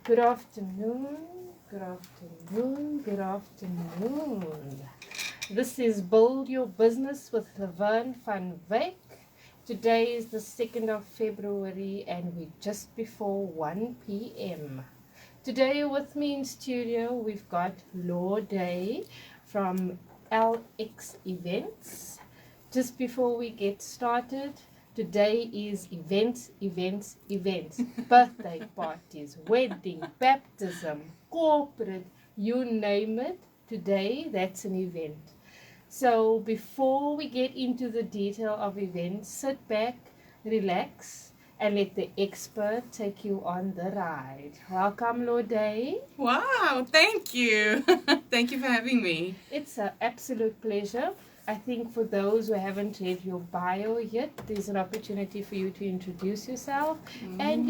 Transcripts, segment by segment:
Good afternoon, good afternoon, good afternoon. This is Build Your Business with Laverne van Wyk. Today is the 2nd of February and we're just before 1 p.m. Today with me in studio we've got Loudeaux from LX Events. Just before we get started, today is events. Birthday parties, wedding, baptism, corporate, you name it. Today, that's an event. So before we get into the detail of events, sit back, relax, and let the expert take you on the ride. Welcome, Loudeaux. Wow, thank you. Thank you for having me. It's an absolute pleasure. I think for those who haven't read your bio yet, there's an opportunity for you to introduce yourself. And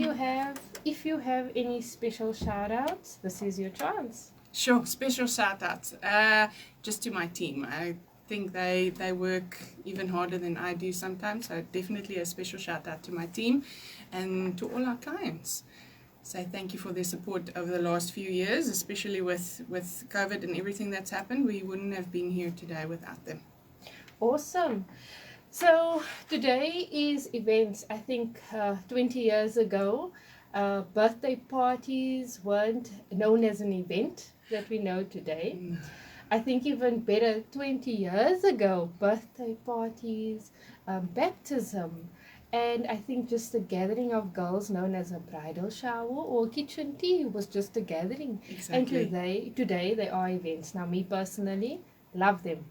if you have any special shout outs, this is your chance. Sure, special shout outs. Just to my team. I think they work even harder than I do sometimes. So definitely a special shout out to my team and to all our clients. Say thank you for their support over the last few years, especially with COVID and everything that's happened. We wouldn't have been here today without them. Awesome. So today is events. I think 20 years ago, birthday parties weren't known as an event that we know today. I think even better, 20 years ago, birthday parties, baptism, and I think just a gathering of girls known as a bridal shower or kitchen tea was just a gathering. Exactly. And today they are events. Now, me personally, love them.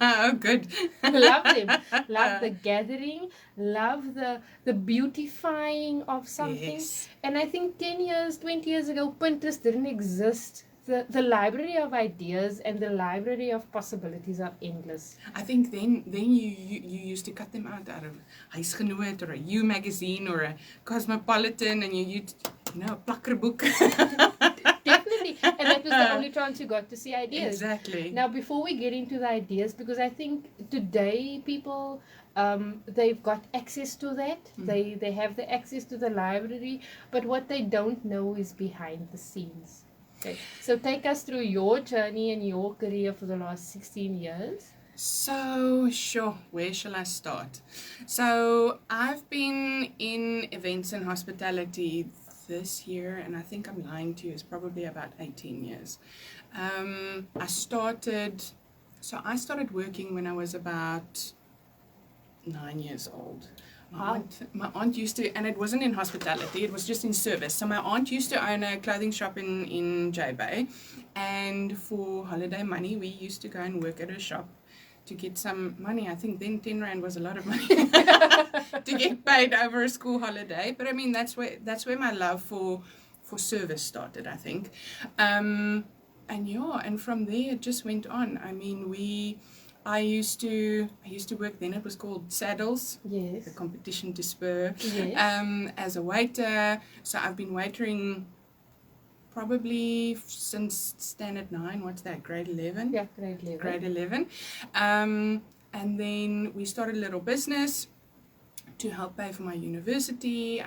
Oh, good. Love them. Love the gathering. Love the beautifying of something. Yes. And I think 10 years, 20 years ago, Pinterest didn't exist. The library of ideas and the library of possibilities are endless. I think then you used to cut them out of Huisgenoot or a U magazine or a Cosmopolitan, and you used, a plakkerboek. Definitely. And that was the only chance you got to see ideas. Exactly. Now, before we get into the ideas, because I think today people, they've got access to that. They have the access to the library, but what they don't know is behind the scenes. Okay. So take us through your journey and your career for the last 16 years. So, sure, where shall I start? So, I've been in events and hospitality this year, and I think I'm lying to you, it's probably about 18 years. I started working when I was about 9 years old. My aunt used to, and it wasn't in hospitality, it was just in service. So my aunt used to own a clothing shop in J-Bay, and for holiday money, we used to go and work at her shop to get some money. I think then 10 Rand was a lot of money to get paid over a school holiday. But I mean, that's where my love for service started, I think. And from there it just went on. I mean, I used to work then, it was called Saddles, yes, the competition to spur, yes, as a waiter. So I've been waitering probably since standard 9, what's that, grade 11? Yeah, grade 11. Grade 11. And then we started a little business to help pay for my university.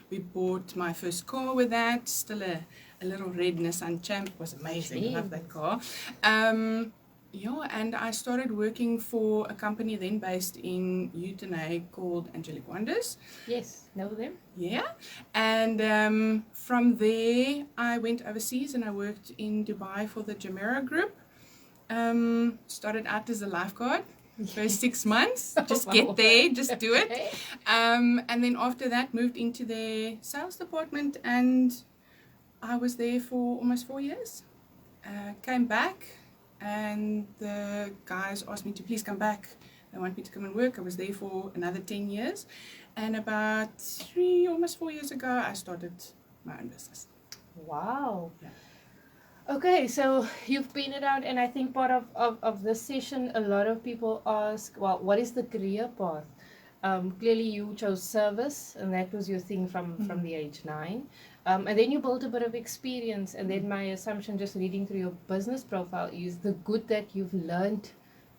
We bought my first car with that, still a little red Nissan Champ, it was amazing, I love that car. And I started working for a company then based in Utenay called Angelic Wonders. Yes, know them. Yeah, and from there I went overseas and I worked in Dubai for the Jumeirah Group. Started out as a lifeguard. First 6 months, just get there, just do it. And then after that moved into their sales department, and I was there for almost 4 years. Came back, and the guys asked me to please come back. They want me to come and work. I was there for another 10 years. And about almost 4 years ago, I started my own business. Wow. Yeah. Okay, so you've been around, and I think part of this session, a lot of people ask, well, what is the career path? Clearly you chose service, and that was your thing from the age 9. And then you built a bit of experience, and then my assumption, just reading through your business profile, is the good that you've learned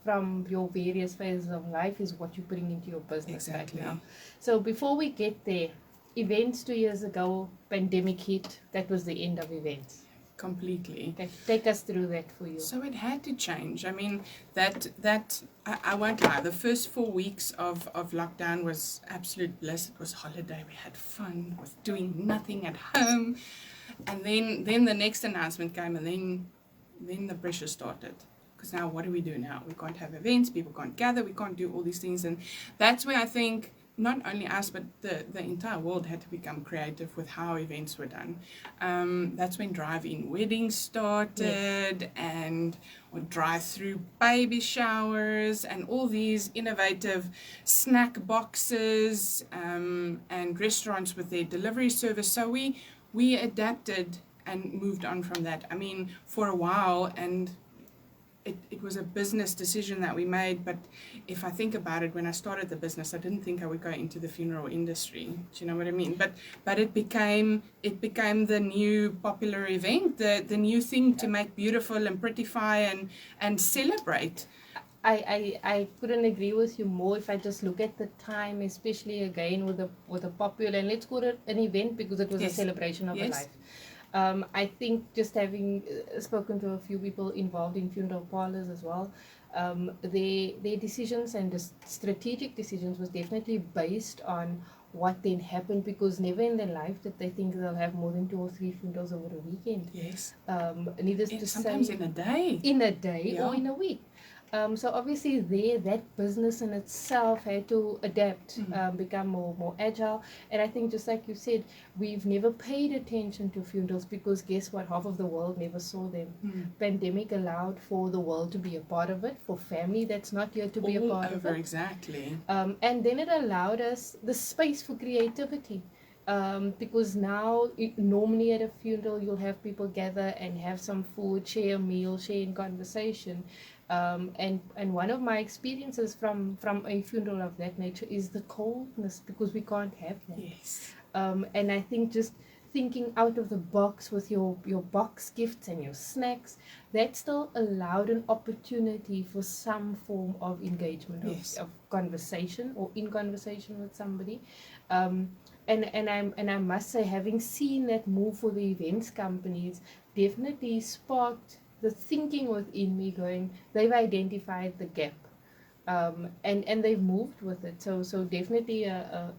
from your various phases of life is what you're putting into your business right now. So before we get there, events 2 years ago, pandemic hit, that was the end of events. Completely. Okay, take us through that for you. So it had to change. I mean, I won't lie. The first 4 weeks of lockdown was absolute bliss. It was holiday. We had fun with doing nothing at home. And then the next announcement came, and then the pressure started. Because now, what do we do now? We can't have events. People can't gather. We can't do all these things. And that's where I think not only us, but the entire world had to become creative with how events were done. That's when drive-in weddings started, yes, and or drive-through baby showers, and all these innovative snack boxes, and restaurants with their delivery service. So we adapted and moved on from that. I mean, for a while, and it was a business decision that we made, but if I think about it, when I started the business, I didn't think I would go into the funeral industry. Do you know what I mean? But it became the new popular event, the new thing to make beautiful and prettify and celebrate. I couldn't agree with you more. If I just look at the time, especially again with a popular, and let's call it an event because it was, yes, a celebration of, yes, a life. I think just having spoken to a few people involved in funeral parlors as well, their decisions and the strategic decisions was definitely based on what then happened, because never in their life did they think they'll have more than 2 or 3 funerals over a weekend. Yes. Needless to sometimes say, in a day. In a day, yeah, or in a week. So obviously that business in itself had to adapt, become more agile. And I think just like you said, we've never paid attention to funerals because guess what? Half of the world never saw them. Pandemic allowed for the world to be a part of it, for family that's not here to be a part of it. Exactly. And then it allowed us the space for creativity. Because now normally at a funeral you'll have people gather and have some food, share a meal, share in conversation. And one of my experiences from a funeral of that nature is the coldness, because we can't have that. Yes. And I think just thinking out of the box with your box gifts and your snacks, that still allowed an opportunity for some form of engagement, yes, of conversation or in conversation with somebody. And I must say, having seen that move for the events companies definitely sparked the thinking within me going, they've identified the gap, and they've moved with it. So definitely a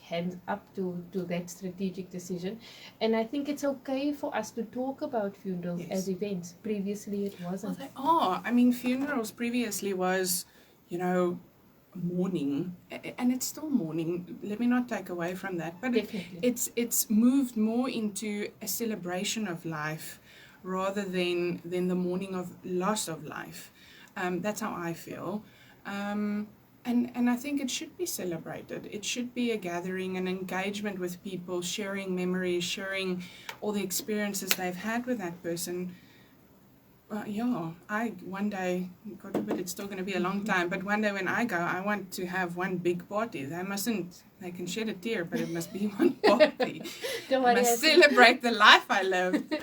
hands up to that strategic decision. And I think it's okay for us to talk about funerals, yes, as events. Previously it wasn't. Well, they are. I mean, funerals previously was, mourning, and it's still mourning. Let me not take away from that, but it's moved more into a celebration of life rather than the mourning of loss of life. That's how I feel. And I think it should be celebrated. It should be a gathering, an engagement with people, sharing memories, sharing all the experiences they've had with that person. One day, God forbid, it's still going to be a long time, but one day when I go, I want to have one big party. They can shed a tear, but it must be one party. Don't worry, I must celebrate the life I lived.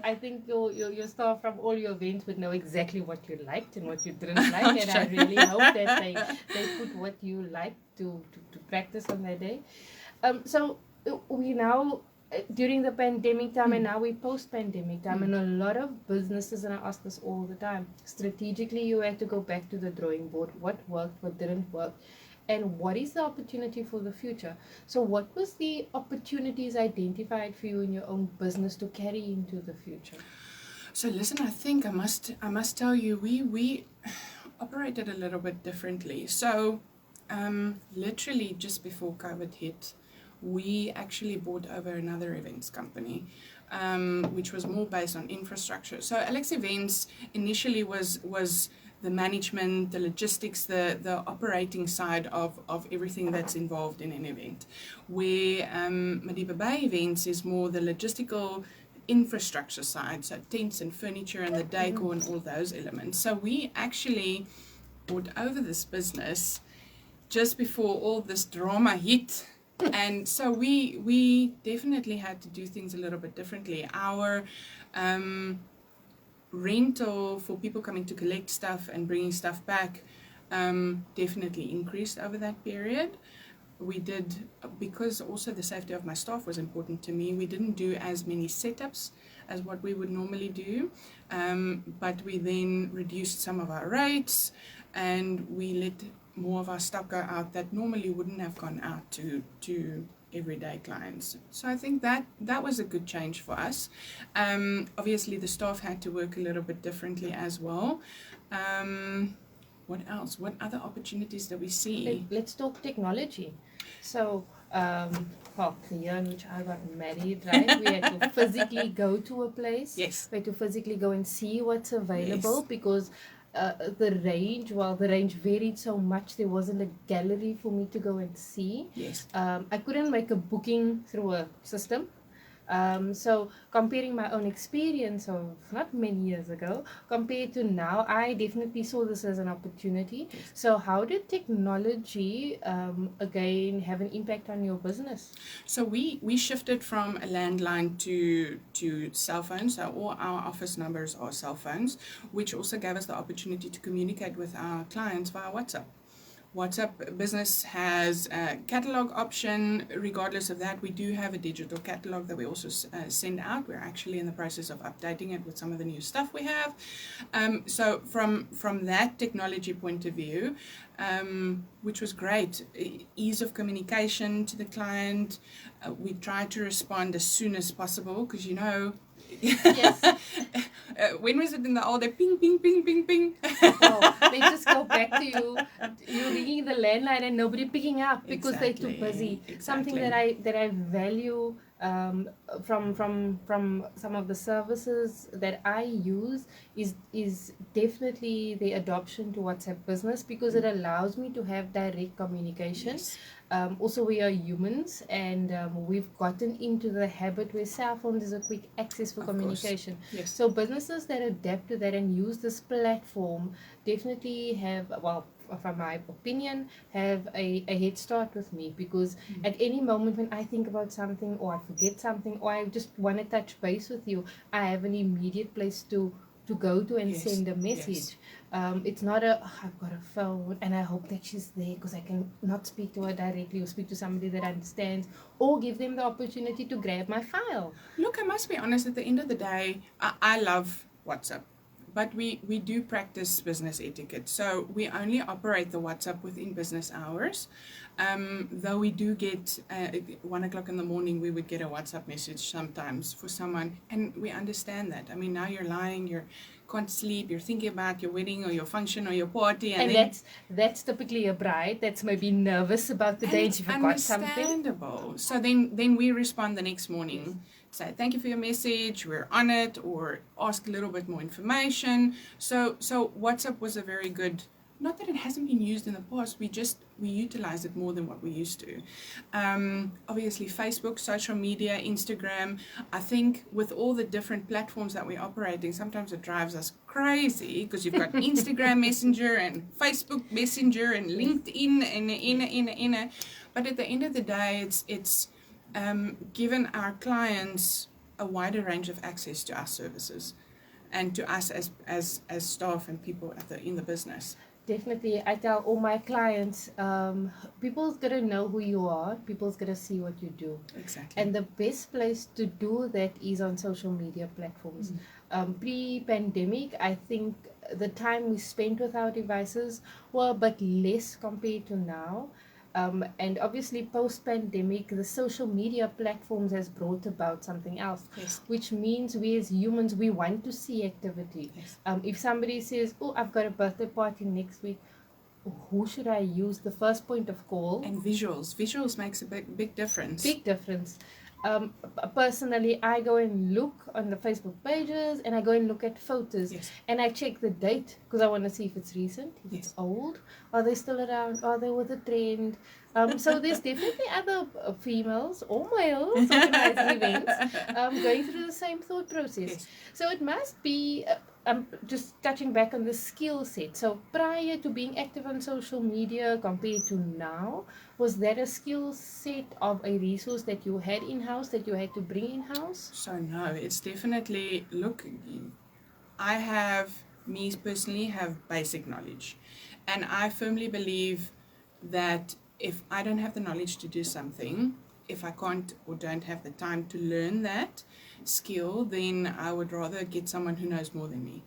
I think your staff from all your events would know exactly what you liked and what you didn't like, and I really hope that they put what you like to practice on that day. So we now, during the pandemic time, and now we post-pandemic time, and a lot of businesses, and I ask this all the time, strategically you had to go back to the drawing board. What worked, what didn't work, and what is the opportunity for the future? So what was the opportunities identified for you in your own business to carry into the future? So listen, I think I must tell you, we operated a little bit differently. So literally just before COVID hit, we actually bought over another events company, which was more based on infrastructure. So Alex Events initially was the management, the logistics, the operating side of everything that's involved in an event, where Madiba Bay Events is more the logistical infrastructure side, so tents and furniture and the decor and all those elements. So we actually bought over this business just before all this drama hit. And so we definitely had to do things a little bit differently. Our rental for people coming to collect stuff and bringing stuff back definitely increased over that period. we did, because also the safety of my staff was important to me, we didn't do as many setups as what we would normally do, but we then reduced some of our rates, and we let more of our stock go out that normally wouldn't have gone out to everyday clients. So I think that was a good change for us. Obviously the staff had to work a little bit differently as well. What else? What other opportunities do we see? Let's talk technology. So, well, the year in which I got married, right? We had to physically go to a place. Yes. We had to physically go and see what's available, Yes. because the range varied so much. There wasn't a gallery for me to go and see. Yes. I couldn't make a booking through a system. So comparing my own experience of not many years ago compared to now, I definitely saw this as an opportunity. Yes. So how did technology again have an impact on your business? So we shifted from a landline to cell phones. So all our office numbers are cell phones, which also gave us the opportunity to communicate with our clients via WhatsApp. WhatsApp Business has a catalog option. Regardless of that, we do have a digital catalog that we also send out. We're actually in the process of updating it with some of the new stuff we have. So from that technology point of view, which was great, ease of communication to the client. We try to respond as soon as possible, because Yes. When was it in the old day? Ping, ping, ping, ping, ping. Oh, let's just go back to you ringing the landline and nobody picking up because they're too busy. Exactly. Something that I value from some of the services that I use is definitely the adoption to WhatsApp Business, because it allows me to have direct communication. Yes. Also, we are humans, and we've gotten into the habit where cell phones is a quick access for Of communication. course. Yes. So businesses that adapt to that and use this platform definitely have, well, from my opinion, have a head start with me, because at any moment when I think about something, or I forget something, or I just want to touch base with you, I have an immediate place to go to and Yes. send a message. It's not I've got a phone and I hope that she's there because I can not speak to her directly, or speak to somebody that understands, or give them the opportunity to grab my file. Look, I must be honest, at the end of the day, I love WhatsApp. But we do practice business etiquette. So we only operate the WhatsApp within business hours. Though we do get, 1 o'clock in the morning, we would get a WhatsApp message sometimes for someone. And we understand that. I mean, now you're lying, you can't sleep, you're thinking about your wedding or your function or your party. And then, that's typically a bride that's maybe nervous about the day and she forgot something. Understandable. So then we respond the next morning. Yes. Say, thank you for your message, we're on it, or ask a little bit more information. So WhatsApp was a very good, not that it hasn't been used in the past, we utilize it more than what we used to. Obviously Facebook, social media, Instagram, I think with all the different platforms that we're operating, sometimes it drives us crazy, because you've got Instagram Messenger and Facebook Messenger and LinkedIn and but at the end of the day, it's given our clients a wider range of access to our services and to us as staff and people in the business. Definitely. I tell all my clients, people's gonna know who you are, people's gonna see what you do. Exactly. And the best place to do that is on social media platforms. Pre-pandemic, I think the time we spent with our devices were a bit less compared to now. And obviously post-pandemic, the social media platforms has brought about something else. Yes. Which means we as humans, we want to see activity. Yes. If somebody says, oh, I've got a birthday party next week, who should I use? The first point of call. And visuals makes a big difference. Big difference. Personally, I go and look on the Facebook pages, and I go and look at photos. Yes. And I check the date, because I want to see if it's recent, if it's old, are they still around, are they with a trend. So there's definitely other females or males organizing events going through the same thought process. Yes. So it must be just touching back on the skill set. So prior to being active on social media compared to now, was that a skill set of a resource that you had in-house, that you had to bring in-house? So no, it's definitely, look, me personally have basic knowledge, and I firmly believe that if I don't have the knowledge to do something, if I can't or don't have the time to learn that skill, then I would rather get someone who knows more than me.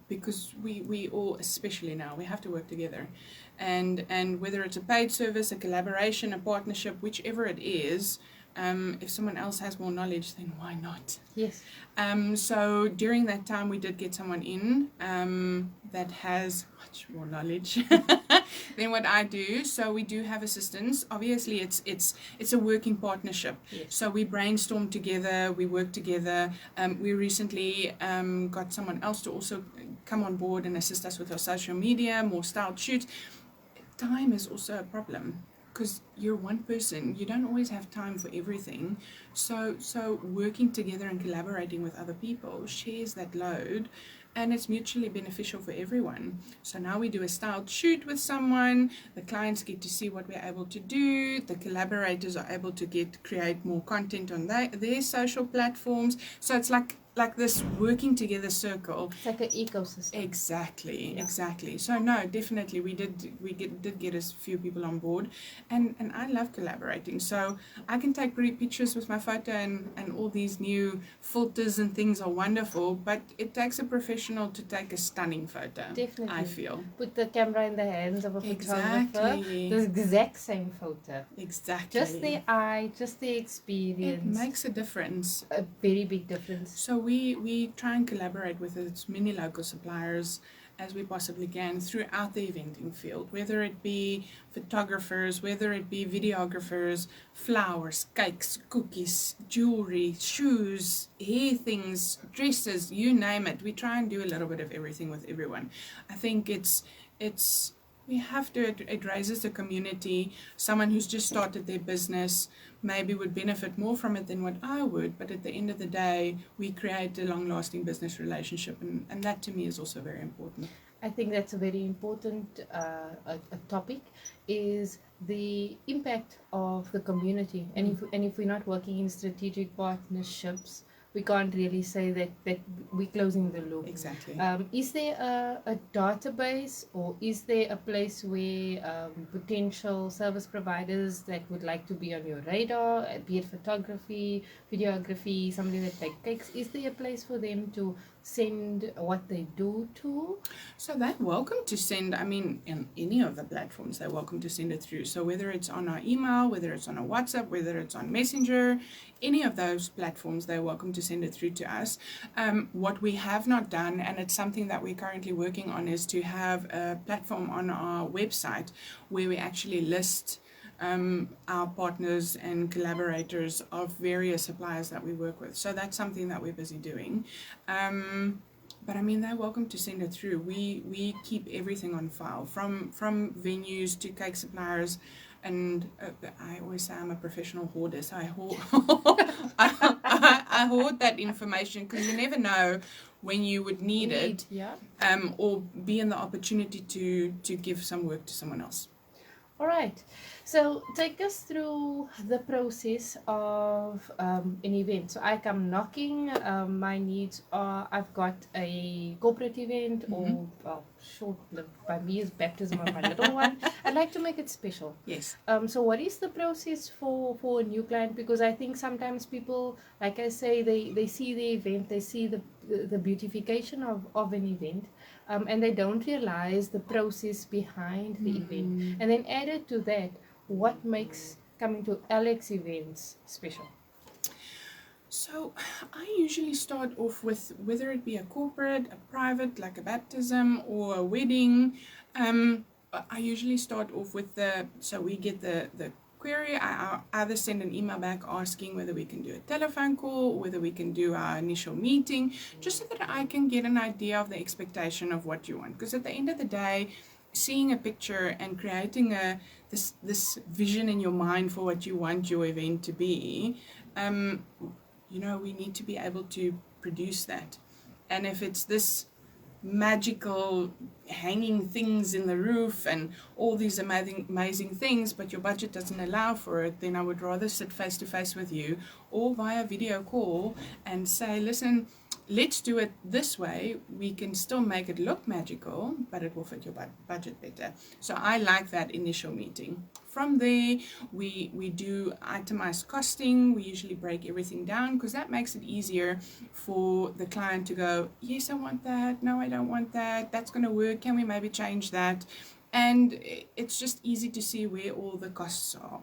Because we all, especially now, we have to work together. And whether it's a paid service, a collaboration, a partnership, whichever it is, if someone else has more knowledge, then why not? Yes. So during that time, we did get someone in that has much more knowledge than what I do. So we do have assistants. Obviously, it's a working partnership. Yes. So we brainstorm together, we work together. We recently got someone else to also come on board and assist us with our social media, more styled shoots. Time is also a problem, because you're one person, you don't always have time for everything. So working together and collaborating with other people shares that load, and it's mutually beneficial for everyone. So now we do a styled shoot with someone, the clients get to see what we're able to do, the collaborators are able to create more content on their social platforms. So it's like this working together circle. It's like an ecosystem. Exactly. So no, definitely we did get a few people on board, and I love collaborating. So I can take pretty pictures with my photo, and all these new filters and things are wonderful, but it takes a professional to take a stunning photo. Definitely. I feel. Put the camera in the hands of a photographer. Exactly. The exact same photo. Exactly. Just the eye, just the experience. It makes a difference. A very big difference. So we try and collaborate with as many local suppliers as we possibly can throughout the eventing field, whether it be photographers, whether it be videographers, flowers, cakes, cookies, jewelry, shoes, hair things, dresses, you name it. We try and do a little bit of everything with everyone. I think we have to, it raises the community. Someone who's just started their business maybe would benefit more from it than what I would, but at the end of the day, we create a long-lasting business relationship, and that to me is also very important. I think that's a very important a topic, is the impact of the community. And if we're not working in strategic partnerships, we can't really say that we're closing the loop. Exactly. Is there a database, or is there a place where potential service providers that would like to be on your radar, be it photography, videography, somebody that takes cakes, is there a place for them to send what they do to? So they're welcome to send, in any of the platforms, they're welcome to send it through. So whether it's on our email, whether it's on our WhatsApp, whether it's on Messenger, any of those platforms, they're welcome to send it through to us. What we have not done, and it's something that we're currently working on, is to have a platform on our website where we actually list our partners and collaborators of various suppliers that we work with. So that's something that we're busy doing. But they're welcome to send it through. We keep everything on file, from venues to cake suppliers. And I always say I'm a professional hoarder, so I hoard, I hoard that information, because you never know when you would need it, yeah. Or be in the opportunity to give some work to someone else. All right. So take us through the process of an event. So I come knocking. My needs are, I've got a corporate event, or short-lived, by me is baptism of my little one. I'd like to make it special. Yes. So what is the process for a new client? Because I think sometimes people, like I say, they see the event, they see the beautification of an event, and they don't realize the process behind the event. And then added to that, what makes coming to Alex events special? So I usually start off with, whether it be a corporate, a private, like a baptism or a wedding, I usually start off with so we get the query. I either send an email back asking whether we can do a telephone call, or whether we can do our initial meeting, just so that I can get an idea of the expectation of what you want. Because at the end of the day, seeing a picture and creating this vision in your mind for what you want your event to be, we need to be able to produce that. And if it's this magical hanging things in the roof and all these amazing things, but your budget doesn't allow for it, then I would rather sit face to face with you or via video call and say, listen, let's do it this way. We can still make it look magical, but it will fit your budget better. So I like that initial meeting. From there, we do itemized costing. We usually break everything down because that makes it easier for the client to go, yes, I want that. No, I don't want that. That's going to work. Can we maybe change that? And it's just easy to see where all the costs are.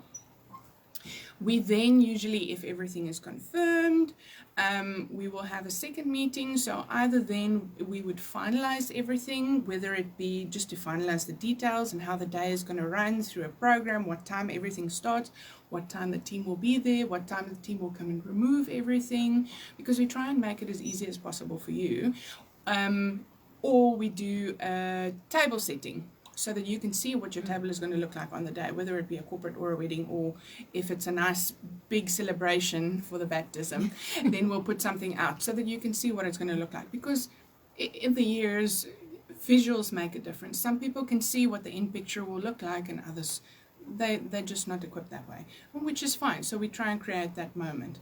We then usually, if everything is confirmed, we will have a second meeting. So either then we would finalize everything, whether it be just to finalize the details and how the day is going to run through a program, what time everything starts, what time the team will be there, what time the team will come and remove everything, because we try and make it as easy as possible for you. Or we do a table setting, so that you can see what your table is going to look like on the day, whether it be a corporate or a wedding, or if it's a nice big celebration for the baptism, then we'll put something out so that you can see what it's going to look like. Because in the years, visuals make a difference. Some people can see what the end picture will look like, and others, they're just not equipped that way, which is fine. So we try and create that moment.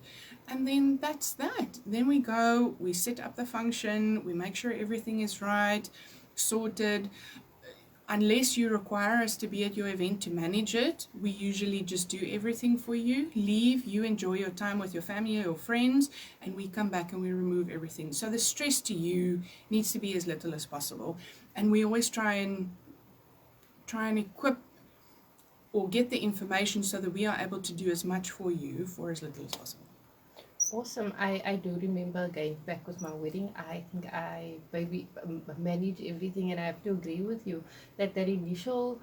And then that's that. Then we go, we set up the function, we make sure everything is right, sorted. Unless you require us to be at your event to manage it, we usually just do everything for you. Leave, you enjoy your time with your family or your friends, and we come back and we remove everything. So the stress to you needs to be as little as possible. And we always try and equip or get the information so that we are able to do as much for you for as little as possible. Awesome. I do remember going back with my wedding. I think I maybe managed everything, and I have to agree with you that that initial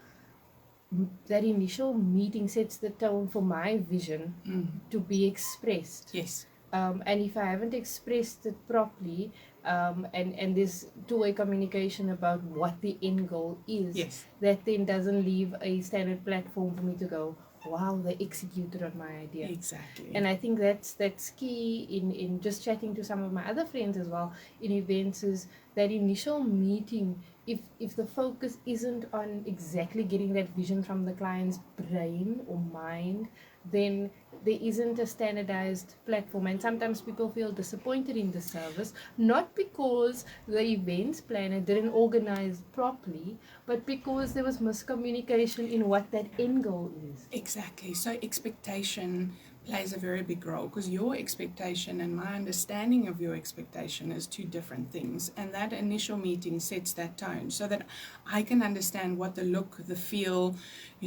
meeting sets the tone for my vision to be expressed. Yes. And if I haven't expressed it properly, and there's two-way communication about what the end goal is, Yes. that then doesn't leave a standard platform for me to go, wow, they executed on my idea. Exactly. And I think that's key in just chatting to some of my other friends as well in events, is that initial meeting. If the focus isn't on exactly getting that vision from the client's brain or mind, then there isn't a standardized platform. And sometimes people feel disappointed in the service, not because the events planner didn't organize properly, but because there was miscommunication in what that end goal is. Exactly. So expectation plays a very big role, because your expectation and my understanding of your expectation is two different things, and that initial meeting sets that tone so that I can understand what the look, the feel,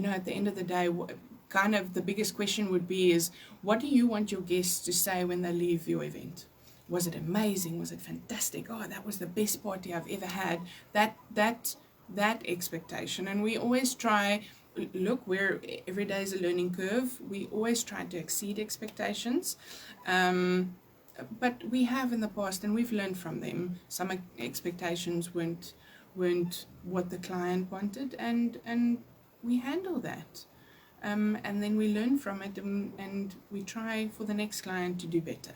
at the end of the day, kind of the biggest question would be is, what do you want your guests to say when they leave your event? Was it amazing? Was it fantastic? Oh, that was the best party I've ever had. That expectation. And we always try, look, where every day is a learning curve, we always try to exceed expectations. But we have in the past, and we've learned from them, some expectations weren't what the client wanted, and we handle that. And then we learn from it, and we try for the next client to do better.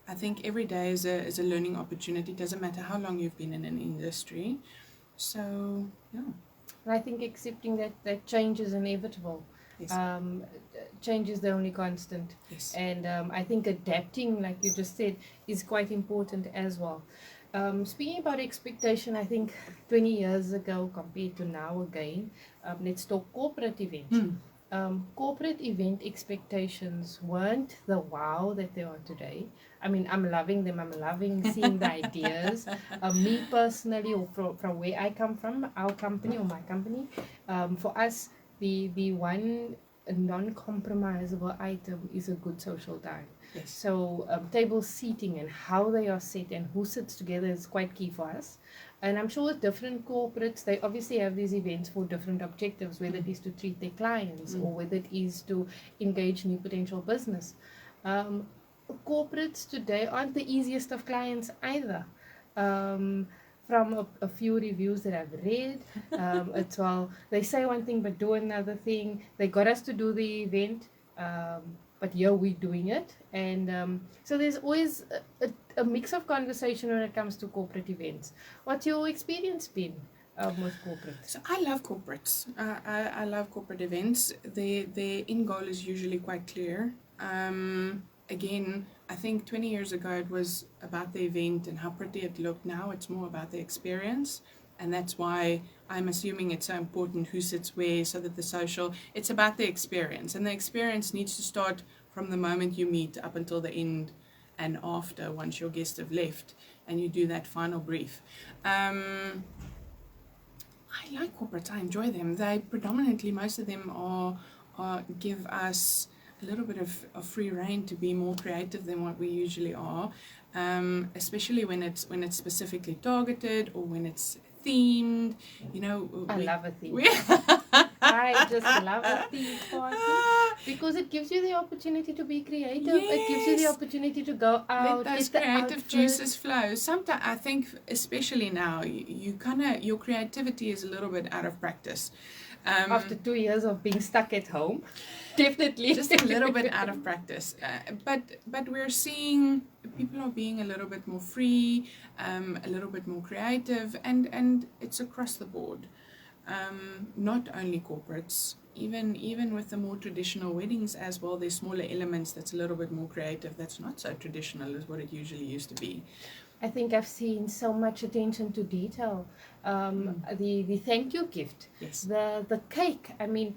I think every day is a learning opportunity. It doesn't matter how long you've been in an industry. So, yeah. And I think accepting that change is inevitable. Yes. Change is the only constant. Yes. And I think adapting, like you just said, is quite important as well. Speaking about expectation, I think 20 years ago compared to now again, let's talk corporate events. Corporate event expectations weren't the wow that they are today. I mean, I'm loving them. I'm loving seeing the ideas. Me personally, or from where I come from, our company or my company, for us, the one non-compromisable item is a good social time. Yes. So table seating and how they are set and who sits together is quite key for us. And I'm sure with different corporates, they obviously have these events for different objectives, whether it is to treat their clients or whether it is to engage new potential business. Corporates today aren't the easiest of clients either. From a few reviews that I've read, it's well, they say one thing but do another thing. They got us to do the event, but yeah, we're doing it. And so there's always a mix of conversation when it comes to corporate events. What's your experience been with corporates? So I love corporates. I love corporate events. Their end goal is usually quite clear. Again, I think 20 years ago it was about the event and how pretty it looked. Now it's more about the experience. And that's why I'm assuming it's so important who sits where, so that the social, it's about the experience. And the experience needs to start from the moment you meet up until the end and after, once your guests have left and you do that final brief. I like corporates. I enjoy them. They predominantly, most of them are give us a little bit of free rein to be more creative than what we usually are, especially when it's specifically targeted or when it's themed. You know, I love a theme. I just love a theme party because it gives you the opportunity to be creative. Yes. It gives you the opportunity to go out, let those get the creative outfit. juices flow. Sometimes I think, especially now, you kind of, your creativity is a little bit out of practice. After 2 years of being stuck at home, definitely just a little bit out of practice. But we're seeing people are being a little bit more free, a little bit more creative, and it's across the board. Not only corporates, even with the more traditional weddings as well, there's smaller elements that's a little bit more creative, that's not so traditional as what it usually used to be. I think I've seen so much attention to detail. The thank you gift, Yes. the cake. I mean,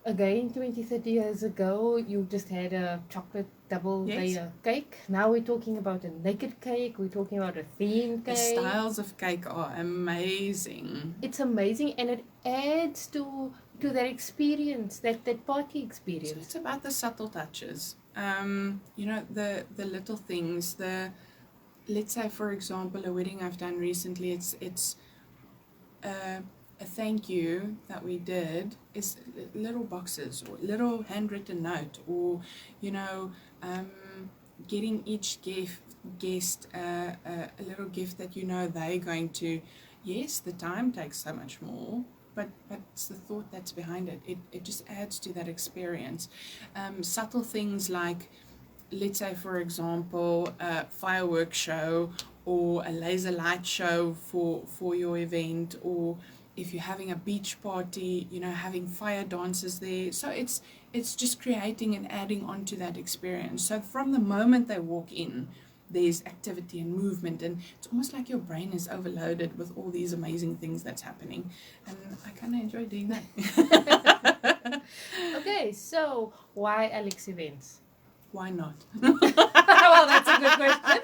again, 20, 30 years ago, you just had a chocolate double layer cake. Now we're talking about a naked cake. We're talking about a themed cake. The styles of cake are amazing. It's amazing, and it adds to that experience, that party experience. So it's about the subtle touches. You know, the little things. Let's say, for example, a wedding I've done recently. It's a thank you that we did is little boxes or little handwritten note, or you know, getting each guest a little gift that you know they're going to. Yes, the time takes so much more, but it's the thought that's behind it. It just adds to that experience. Subtle things like, let's say, for example, a fireworks show or a laser light show for your event, or if you're having a beach party, you know, having fire dances there. So it's just creating and adding on to that experience. So from the moment they walk in, there's activity and movement, and it's almost like your brain is overloaded with all these amazing things that's happening, and I kind of enjoy doing that. Okay, so why Alex Events? Why not? Well, that's a good question.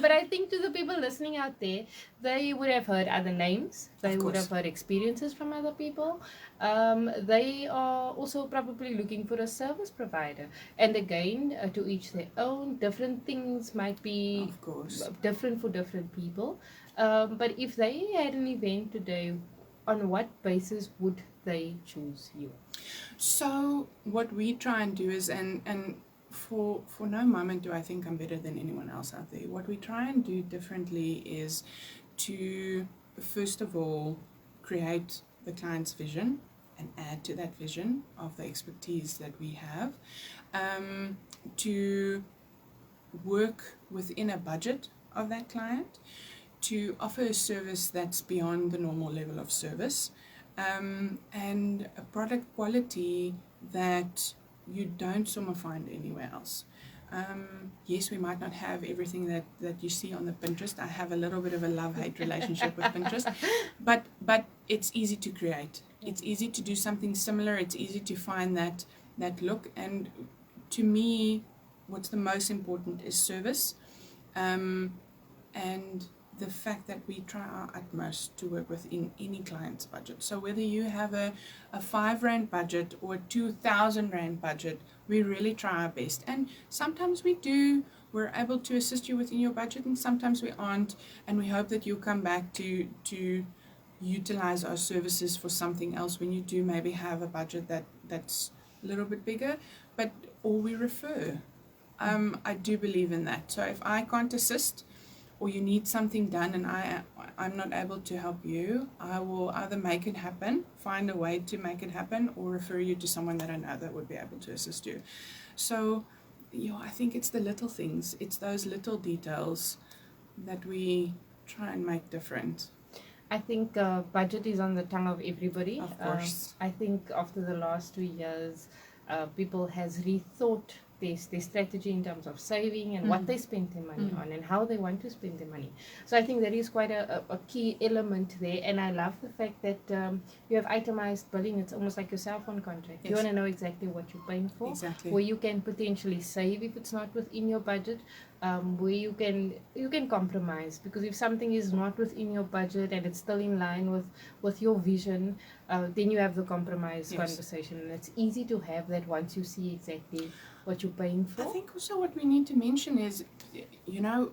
But I think to the people listening out there, they would have heard other names. They would have heard experiences from other people. They are also probably looking for a service provider. And again, to each their own. Different things might be different for different people. But if they had an event today, on what basis would they choose you? So what we try and do is, and for no moment do I think I'm better than anyone else out there. What we try and do differently is to, first of all, create the client's vision and add to that vision of the expertise that we have, to work within a budget of that client, to offer a service that's beyond the normal level of service, and a product quality that you don't find anywhere else. Yes, we might not have everything that you see on the Pinterest. I have a little bit of a love-hate relationship with Pinterest, but it's easy to create. It's easy to do something similar. It's easy to find that look. And to me, what's the most important is service, and the fact that we try our utmost to work within any client's budget. So whether you have a 5 Rand budget or a 2,000 Rand budget, we really try our best. And sometimes we're able to assist you within your budget, and sometimes we aren't. And we hope that you'll come back to utilize our services for something else when you do maybe have a budget that's a little bit bigger, or we refer. I do believe in that. So if I can't assist, or you need something done and I'm not able to help you, I will either make it happen, find a way to make it happen, or refer you to someone that I know that would be able to assist you. So, I think it's the little things, it's those little details that we try and make different. I think budget is on the tongue of everybody. Of course. I think after the last 2 years, people has rethought their strategy in terms of saving and what they spend their money on and how they want to spend their money. So I think that is quite a key element there. And I love the fact that you have itemized billing. It's almost like your cell phone contract. You Yes. want to know exactly what you're paying for, Exactly. where you can potentially save if it's not within your budget, where you can compromise, because if something is not within your budget and it's still in line with your vision, then you have the compromise Yes. conversation, and it's easy to have that once you see exactly what you're paying I for. think also what we need to mention is, you know,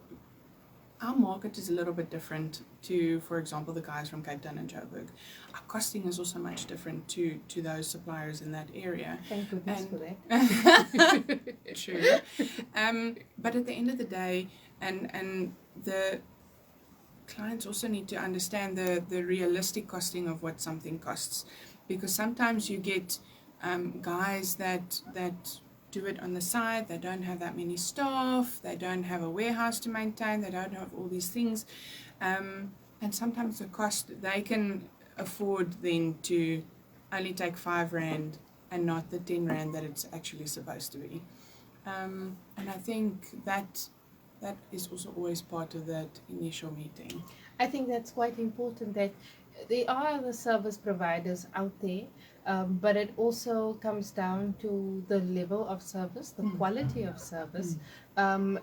our market is a little bit different to, for example, the guys from Cape Town and Joburg. Our costing is also much different to those suppliers in that area. Thank goodness And- for that. True. But at the end of the day, and the clients also need to understand the realistic costing of what something costs, because sometimes you get guys that do it on the side. They don't have that many staff, they don't have a warehouse to maintain, they don't have all these things, and sometimes the cost, they can afford then to only take R5 and not the R10 that it's actually supposed to be. And I think that is also always part of that initial meeting. I think that's quite important, that there are other service providers out there, but it also comes down to the level of service, the quality of service, and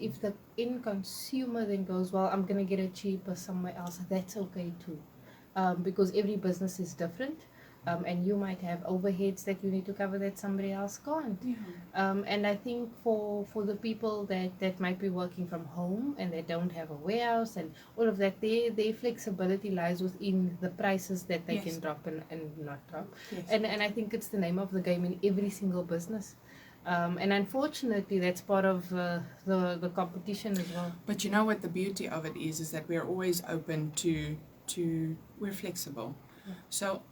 if the end consumer then goes, well, I'm going to get it cheaper somewhere else, that's okay too, because every business is different. And you might have overheads that you need to cover that somebody else can't. Yeah. And I think for the people that might be working from home and they don't have a warehouse and all of that, their flexibility lies within the prices that they Yes. can drop and not drop. Yes. And I think it's the name of the game in every single business. And unfortunately, that's part of the competition as well. But you know what the beauty of it is that we're always open to we're flexible. Yeah. So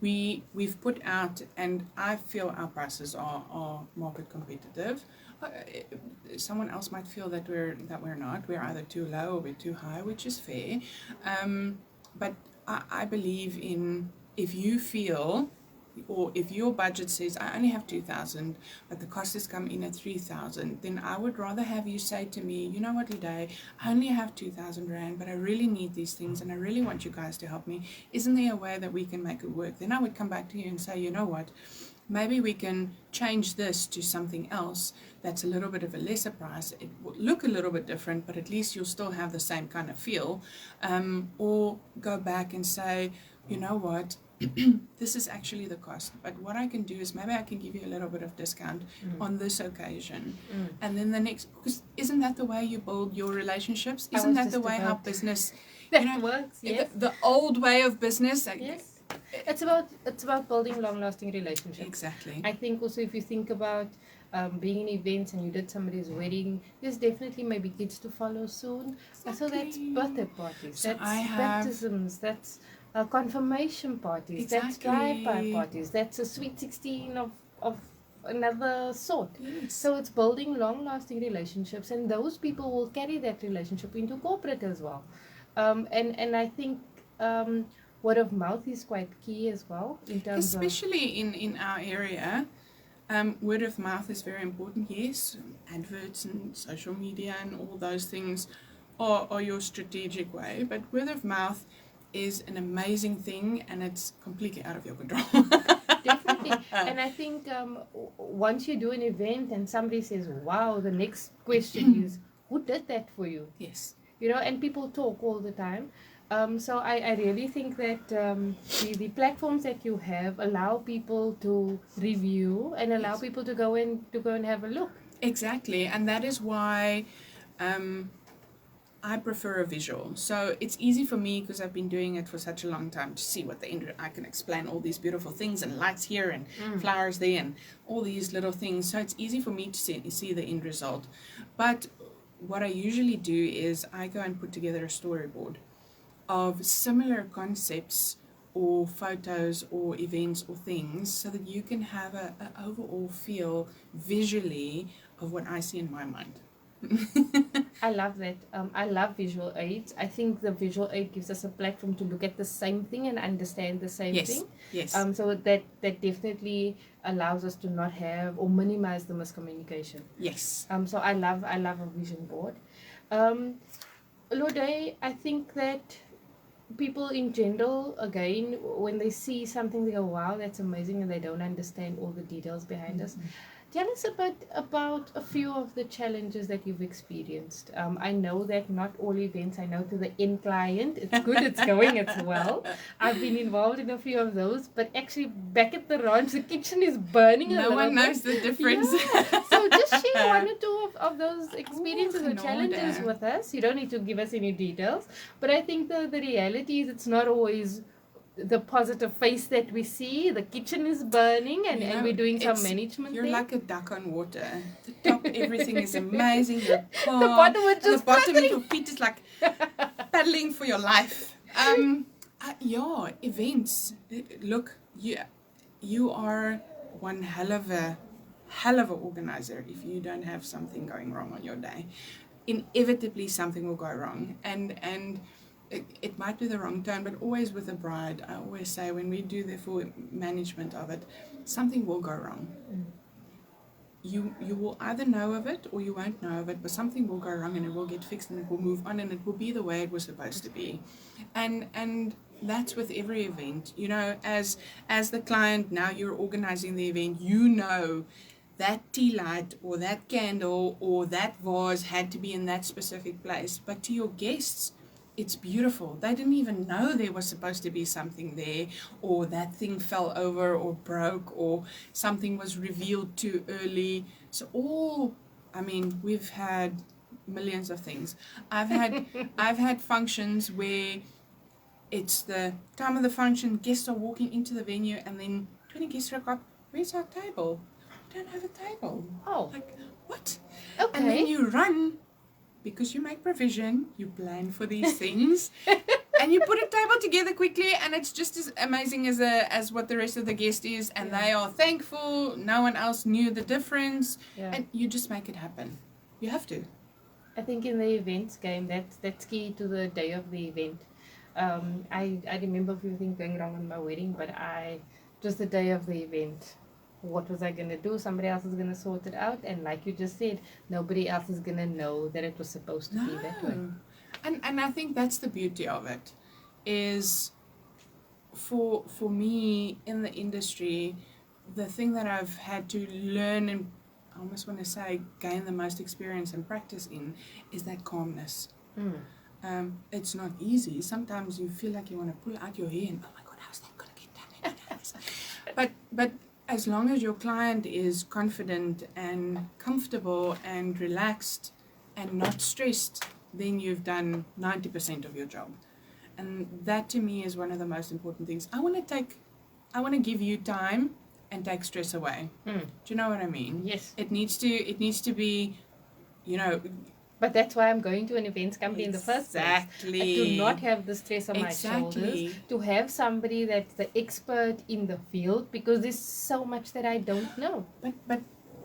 we've put out, and I feel our prices are market competitive. Someone else might feel that we're not. We're either too low or we're too high, which is fair. But I believe in, if you feel, or if your budget says I only have 2,000, but the cost has come in at 3,000, then I would rather have you say to me, you know what, Loudeaux, I only have 2,000 rand, but I really need these things and I really want you guys to help me. Isn't there a way that we can make it work? Then I would come back to you and say, you know what, maybe we can change this to something else that's a little bit of a lesser price. It will look a little bit different, but at least you'll still have the same kind of feel. Or go back and say, you know what, this is actually the cost, but what I can do is maybe I can give you a little bit of discount on this occasion. And then the next, because isn't that the way you build your relationships? Isn't that the way how business That works, yes. the old way of business? Yes. It's about building long-lasting relationships. Exactly. I think also if you think about being in events and you did somebody's wedding, there's definitely maybe kids to follow soon. So that's birthday parties, So that's I have- baptisms, that's confirmation parties, that's drive-by parties, that's a sweet 16 of another sort. Yes. So it's building long-lasting relationships, and those people will carry that relationship into corporate as well. And I think word of mouth is quite key as well in terms Especially in our area, word of mouth is very important. Yes, adverts and social media and all those things are your strategic way, but word of mouth is an amazing thing, and it's completely out of your control. definitely. And I think once you do an event and somebody says, wow, the next question is, who did that for you? Yes. You know, and people talk all the time. So I really think that the platforms that you have allow people to review and allow Yes. people to go and have a look. Exactly, and that is why I prefer a visual. So it's easy for me, because I've been doing it for such a long time, to see what the end. I can explain all these beautiful things and lights here and flowers there and all these little things. So it's easy for me to see the end result. But what I usually do is I go and put together a storyboard of similar concepts or photos or events or things, so that you can have an overall feel visually of what I see in my mind. I love that. I love visual aids. I think the visual aid gives us a platform to look at the same thing and understand the same Yes, thing. yes. So that definitely allows us to not have or minimize the miscommunication. Yes. So I love a vision board. Loudeaux, I think that people in general, again, when they see something, they go, wow, that's amazing, and they don't understand all the details behind us. Tell us about a few of the challenges that you've experienced. I know that not all events, I know to the end client, it's good, it's going, it's well. I've been involved in a few of those, but actually back at the ranch, the kitchen is burning a No little one bit. knows the difference. Yeah. So just share one or two of those experiences or genade. challenges with us. You don't need to give us any details, but I think the reality is it's not always the positive face that we see. The kitchen is burning, and, You know, and we're doing some it's- management You're there. like a duck on water. The top, everything is amazing. You're calm. The bottom is and the just bottom, fluttering. your feet is like paddling for your life. Yeah, events. Look, you are one hell of a organizer if you don't have something going wrong on your day. Inevitably, something will go wrong, and it might be the wrong turn, but always with a bride, I always say when we do the full management of it, something will go wrong. You will either know of it or you won't know of it, but something will go wrong and it will get fixed and it will move on and it will be the way it was supposed to be. And that's with every event. You know, as the client, now you're organizing the event, you know that tea light or that candle or that vase had to be in that specific place. But to your guests, it's beautiful. They didn't even know there was supposed to be something there, or that thing fell over or broke, or something was revealed too early. So we've had millions of things. I've had functions where it's the time of the function, guests are walking into the venue, and then 20 guests rock up. Where's our table? We don't have a table. Oh. Like, what? Okay. And then you run, because you make provision, you plan for these things, and you put a table together quickly, and it's just as amazing as what the rest of the guest is, and they are thankful. No one else knew the difference, and you just make it happen. You have to. I think in the events game, that's key to the day of the event. I remember a few things going wrong on my wedding, but just the day of the event, what was I going to do? Somebody else is going to sort it out, and like you just said, nobody else is going to know that it was supposed to be that way. And I think that's the beauty of it, is for me in the industry, the thing that I've had to learn and I almost want to say gain the most experience and practice in is that calmness. It's not easy. Sometimes you feel like you want to pull out your hair and, oh my God, how's that going to get done? But as long as your client is confident and comfortable and relaxed and not stressed, then you've done 90% of your job. And that to me is one of the most important things. I want to give you time and take stress away. Do you know what I mean? Yes. It needs to be, you know. But that's why I'm going to an events company in the first place. Exactly. To not have the stress on my shoulders. To have somebody that's the expert in the field, because there's so much that I don't know. But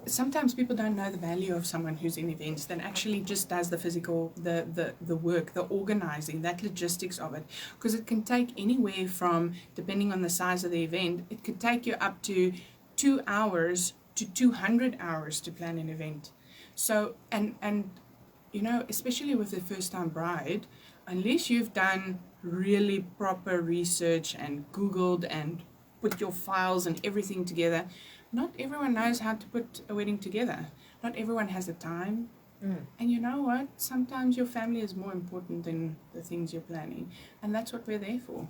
sometimes people don't know the value of someone who's in events that actually just does the physical, the work, the organizing, that logistics of it. Because it can take anywhere from, depending on the size of the event, it could take you up to 2 hours to 200 hours to plan an event. So, and you know, especially with the first-time bride, unless you've done really proper research and Googled and put your files and everything together, not everyone knows how to put a wedding together. Not everyone has the time. And you know what? Sometimes your family is more important than the things you're planning. And that's what we're there for.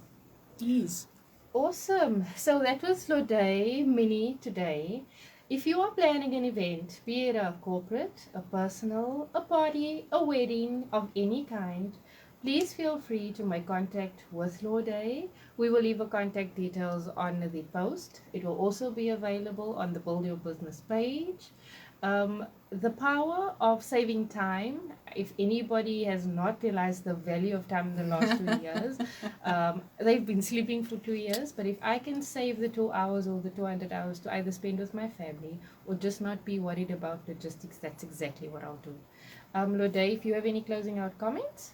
Ease. Awesome. So that was Loudeaux Minnie today. If you are planning an event, be it a corporate, a personal, a party, a wedding of any kind, please feel free to make contact with Loudeaux. We will leave our contact details on the post. It will also be available on the Build Your Business page. The power of saving time, if anybody has not realized the value of time in the last 2 years, they've been sleeping for 2 years, but if I can save the 2 hours or the 200 hours to either spend with my family or just not be worried about logistics, that's exactly what I'll do. Loudeaux, if you have any closing out comments?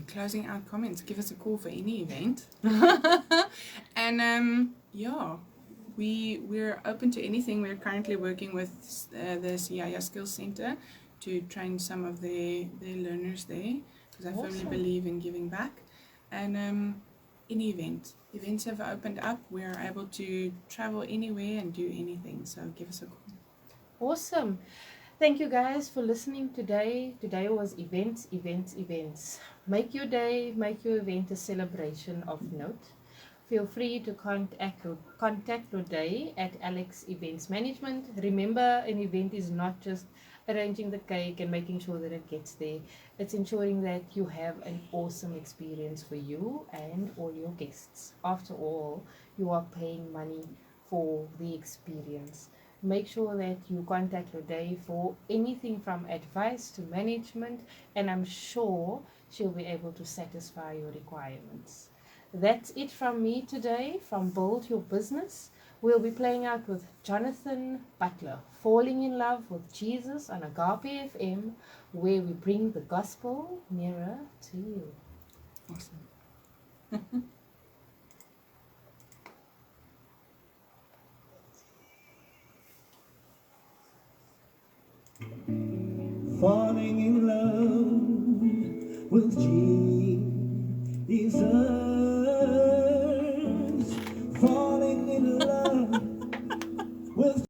Closing out comments. Give us a call for any event. And yeah, we're open to anything. We're currently working with the CIA Skills Center to train some of their learners there, because I firmly Awesome. believe in giving back. And any events have opened up. We are able to travel anywhere and do anything. So give us a call. Awesome. Thank you guys for listening today. Today was events, events, events. Make your day, make your event a celebration of note. Feel free to contact Loudeaux at Alex Events Management. Remember, an event is not just arranging the cake and making sure that it gets there. It's ensuring that you have an awesome experience for you and all your guests. After all, you are paying money for the experience. Make sure that you contact Loudeaux for anything from advice to management, and I'm sure she'll be able to satisfy your requirements. That's it from me today from Build Your Business. We'll be playing out with Jonathan Butler, Falling in Love with Jesus on Agape FM, where we bring the gospel nearer to you. Awesome. Falling in love with Jesus.